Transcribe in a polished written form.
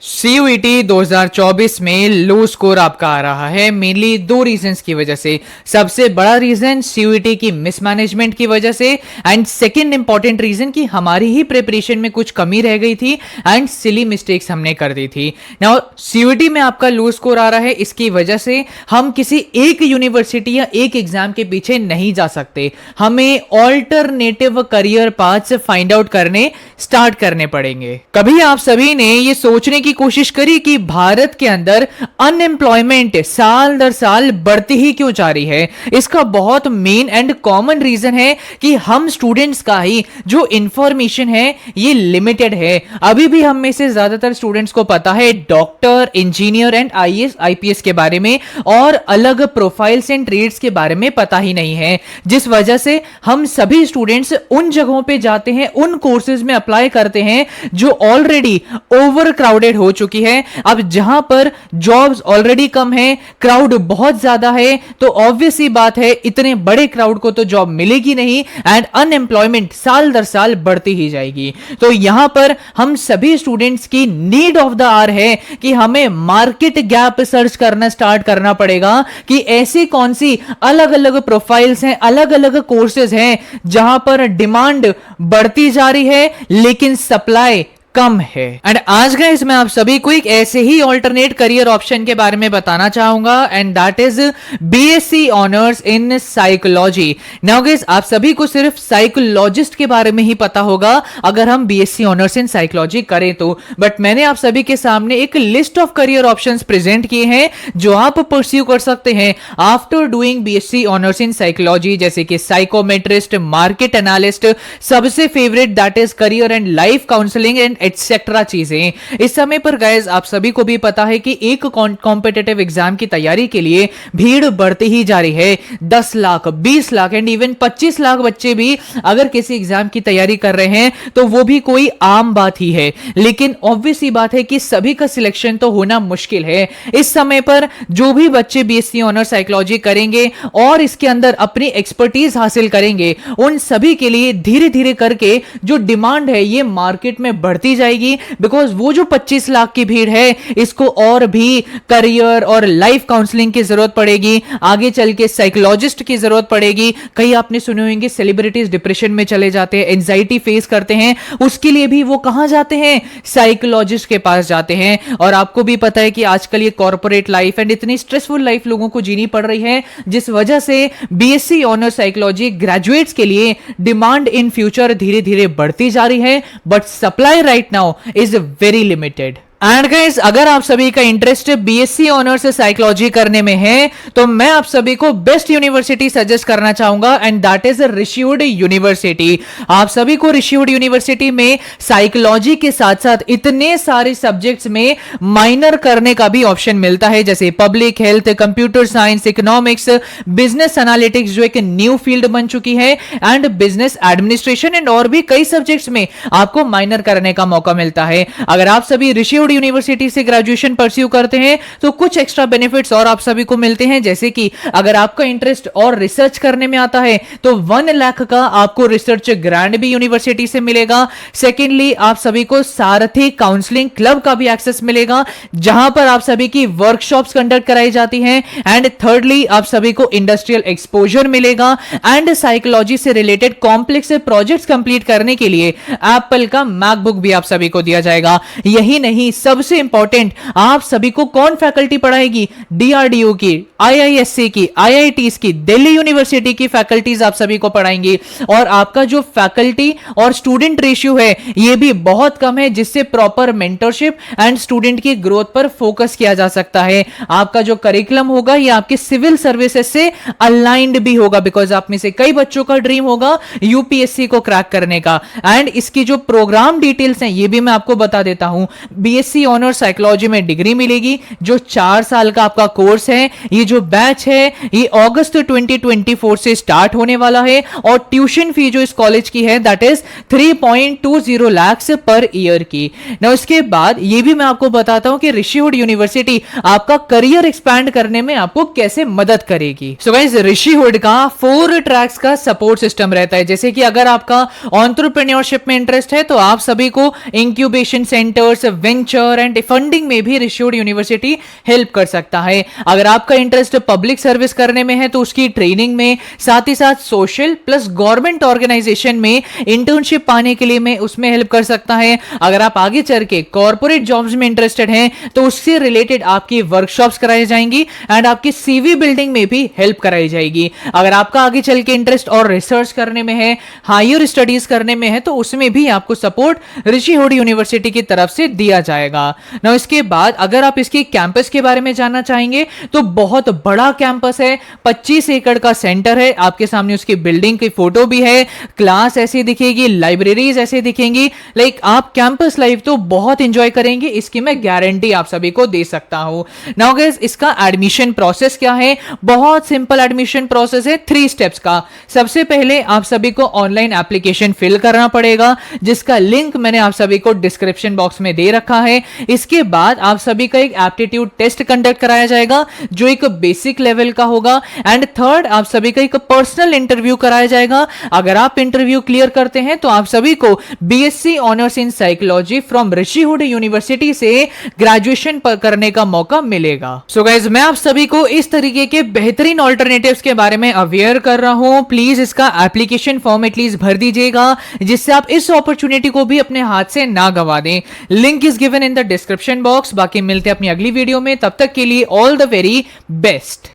CUET 2024 में लो score आपका आ रहा है मेनली दो रीजंस की वजह से। सबसे बड़ा रीजन सीयूईटी की मिसमैनेजमेंट की वजह से एंड सेकंड इंपॉर्टेंट रीजन कि हमारी ही प्रिपरेशन में कुछ कमी रह गई थी एंड सिली मिस्टेक्स हमने कर दी थी। नाउ सीयूईटी में आपका लो स्कोर आ रहा है, इसकी वजह से हम किसी एक यूनिवर्सिटी या एक एग्जाम के पीछे नहीं जा सकते, हमें alternative career paths find out करने स्टार्ट करने पड़ेंगे। कभी आप सभी ने ये सोचने की कोशिश करी कि भारत के अंदर अनएम्प्लॉयमेंट साल दर साल बढ़ती ही क्यों जा रही है? इसका बहुत मेन एंड कॉमन रीजन है कि हम स्टूडेंट्स का ही जो इंफॉर्मेशन है ये लिमिटेड है। अभी भी हम में से ज्यादातर स्टूडेंट्स को पता है doctor, engineer and IAS IPS के बारे में और अलग प्रोफाइल्स एंड ट्रेड्स के बारे में पता ही नहीं है, जिस वजह से हम सभी स्टूडेंट्स उन जगहों पे जाते हैं, उन कोर्सेज में अप्लाई करते हैं जो ऑलरेडी ओवर क्राउडेड हो चुकी है। अब जहां पर जॉब्स ऑलरेडी कम है, क्राउड बहुत ज्यादा है, तो ऑब्वियस ही बात है इतने बड़े क्राउड को तो जॉब मिलेगी नहीं एंड अनएम्प्लॉयमेंट साल दर साल बढ़ती ही जाएगी। तो यहां पर हम सभी स्टूडेंट्स की नीड ऑफ द आवर है कि हमें मार्केट गैप सर्च करना स्टार्ट करना पड़ेगा कि ऐसी कौन सी अलग अलग प्रोफाइल्स हैं, अलग अलग कोर्सेज हैं जहां पर डिमांड बढ़ती जा रही है लेकिन सप्लाई कम है। एंड आज गाइस मैं आप सभी को एक ऐसे ही ऑल्टरनेट करियर ऑप्शन के बारे में बताना चाहूंगा and that is BSc honours in psychology. Now guys आप सभी को सिर्फ साइकोलॉजिस्ट के बारे में ही पता होगा अगर हम बीएससी ऑनर्स इन साइकोलॉजी करें तो, बट मैंने आप सभी के सामने एक list of career options present किए हैं जो आप परस्यू कर सकते हैं after doing BSc honours in psychology, जैसे कि साइकोमेट्रिस्ट, मार्केट एनालिस्ट, सबसे favourite that is career and life counselling and etcetera चीजें। इस समय पर गाइस आप सभी को भी पता है कि एक कॉम्पिटिटिव एग्जाम की तैयारी के लिए भीड़ बढ़ती ही जा रही है। 10 लाख, 20 लाख एंड इवन 25 लाख बच्चे भी अगर किसी एग्जाम की तैयारी कर रहे हैं तो वो भी कोई आम बात ही है, लेकिन ऑब्वियस ही बात है कि सभी का सिलेक्शन तो होना मुश्किल है। इस समय पर जो भी बच्चे बीएससी ऑनर साइकोलॉजी करेंगे और इसके अंदर अपनी एक्सपर्टीज हासिल करेंगे, उन सभी के लिए धीरे धीरे करके जो डिमांड है ये मार्केट में बढ़ती जाएगी, बिकॉज वो जो 25 लाख की भीड़ है इसको और भी करियर और लाइफ काउंसलिंग की जरूरत पड़ेगी, आगे चल के साइकोलॉजिस्ट की जरूरत पड़ेगी। कई आपने सुने होंगे सेलिब्रिटीज डिप्रेशन में चले जाते हैं, एंजाइटी फेस करते हैं, उसके लिए भी वो कहां जाते हैं? साइकोलॉजिस्ट के पास जाते हैं। और आपको भी पता है कि आजकल ये कॉर्पोरेट लाइफ एंड इतनी स्ट्रेसफुल लाइफ लोगों को जीनी पड़ रही है, जिस वजह से बीएससी ऑनर साइकोलॉजी ग्रेजुएट्स के लिए डिमांड इन फ्यूचर धीरे धीरे बढ़ती जा रही है, but supply right now is very limited। And guys अगर आप सभी का इंटरेस्ट बीएससी ऑनर्स साइकोलॉजी करने में है तो मैं आप सभी को बेस्ट यूनिवर्सिटी सजेस्ट करना चाहूंगा एंड दैट इज ऋषिवुड यूनिवर्सिटी। आप सभी को ऋषिवुड यूनिवर्सिटी में साइकोलॉजी के साथ साथ इतने सारे सब्जेक्ट्स में माइनर करने का भी ऑप्शन मिलता है, जैसे public health, computer science, economics, business analytics जो एक न्यू फील्ड बन चुकी है, एंड बिजनेस एडमिनिस्ट्रेशन एंड और भी कई सब्जेक्ट्स में आपको माइनर करने का मौका मिलता है। अगर आप सभी ऋषिवुड यूनिवर्सिटी से ग्रेजुएशन परस्यू करते हैं तो कुछ एक्स्ट्रा बेनिफिट्स और आप सभी को मिलते हैं, जैसे कि अगर आपका इंटरेस्ट और रिसर्च करने में आता है तो 1 लाख का आपको रिसर्च ग्रांट भी यूनिवर्सिटी से मिलेगा। सेकेंडली आप सभी को सारथी काउंसलिंग क्लब का भी एक्सेस मिलेगा जहां पर आप सभी की वर्कशॉप्स कंडक्ट कराई जाती हैं। एंड थर्डली आप सभी को इंडस्ट्रियल एक्सपोजर मिलेगा एंड साइकोलॉजी से रिलेटेड कॉम्प्लेक्स प्रोजेक्ट्स कंप्लीट करने के लिए एप्पल का मैकबुक भी आप सभी को दिया जाएगा। यही नहीं, सबसे इंपॉर्टेंट आप सभी को कौन फैकल्टी पढ़ाएगी? डीआरडीओ की, आईआईएससी की, आईआईटीज की, दिल्ली यूनिवर्सिटी की फैकल्टीज आप सभी को पढ़ाएंगी। और आपका जो फैकल्टी और स्टूडेंट रेशियो है ये भी बहुत कम है, जिससे प्रॉपर मेंटरशिप एंड स्टूडेंट की ग्रोथ पर फोकस किया जा सकता है। आपका जो करिकुलम होगा ये आपके सिविल सर्विसेज से अलाइंड भी होगा, बिकॉज आप में से कई बच्चों का ड्रीम होगा यूपीएससी को क्रैक करने का। एंड इसकी जो प्रोग्राम डिटेल्स हैं ये भी मैं आपको बता देता हूं। बीएससी ऑनर साइकोलॉजी में डिग्री मिलेगी जो 4 साल का आपका कोर्स है। ये जो बैच है ये अगस्त 2024 से स्टार्ट होने वाला है और ट्यूशन फी जो इस कॉलेज की है that is 3.20 lakh per year की। ना इसके बाद ये भी मैं आपको बताता हूं कि ऋषिवुड यूनिवर्सिटी आपका करियर एक्सपैंड करने में आपको कैसे मदद करेगी। सो गाइस ऋषिवुड का 4 ट्रैक्स का सपोर्ट सिस्टम रहता है, जैसे कि अगर आपका एंटरप्रेन्योरशिप में इंटरेस्ट है तो आप सभी को incubation centres, venture lecture and funding में भी ऋषि हुड यूनिवर्सिटी हेल्प कर सकता है। अगर आपका इंटरेस्ट पब्लिक सर्विस करने में है तो उसकी ट्रेनिंग में, साथ ही साथ सोशल प्लस गवर्नमेंट ऑर्गेनाइजेशन में इंटर्नशिप पाने के लिए मैं उसमें हेल्प कर सकता है। अगर आप आगे चल के कॉर्पोरेट जॉब्स में इंटरेस्टेड हैं तो उससे रिलेटेड आपकी वर्कशॉप्स कराई जाएंगी एंड आपकी सीवी बिल्डिंग में भी हेल्प कराई जाएगी। अगर आपका आगे चल के इंटरेस्ट और रिसर्च करने में है, हायर स्टडीज करने में है, तो उसमें भी आपको सपोर्ट ऋषि हुड यूनिवर्सिटी की तरफ से दिया जाएगा। ना इसके बाद अगर आप इसके कैंपस के बारे में जानना चाहेंगे तो बहुत बड़ा कैंपस है, 25 एकड़ का सेंटर है। आपके सामने उसकी बिल्डिंग की फोटो भी है, क्लास ऐसी दिखेगी, लाइब्रेरीज ऐसे दिखेंगी। लाइक आप कैंपस लाइफ तो बहुत एंजॉय करेंगे, इसकी मैं गारंटी आप सभी को दे सकता हूं। नाउ गाइस, इसका एडमिशन प्रोसेस क्या है? बहुत सिंपल एडमिशन प्रोसेस है, 3 स्टेप्स का। सबसे पहले आप सभी को ऑनलाइन एप्लीकेशन फिल करना पड़ेगा, जिसका लिंक मैंने आप सभी को डिस्क्रिप्शन बॉक्स में दे रखा है। इसके बाद आप सभी का एक एप्टीट्यूड टेस्ट कंडक्ट कराया जाएगा जो एक बेसिक लेवल का होगा एंड थर्ड आप सभी का एक पर्सनल इंटरव्यू कराया जाएगा। अगर आप इंटरव्यू क्लियर करते हैं तो आप सभी को BSc honours in psychology from Rishi hood university से ग्रेजुएशन करने का मौका मिलेगा। सो गाइस, मैं आप सभी को इस तरीके के बेहतरीन ऑल्टरनेटिव्स के बारे में अवेयर कर रहा हूं। प्लीज इसका एप्लीकेशन फॉर्म एटलीस्ट भर दीजिएगा, जिससे आप इस अपॉर्चुनिटी को भी अपने हाथ से ना गवा दें। Link is given in the description box. बाकी मिलते हैं अपनी अगली वीडियो में, तब तक के लिए ऑल द वेरी बेस्ट।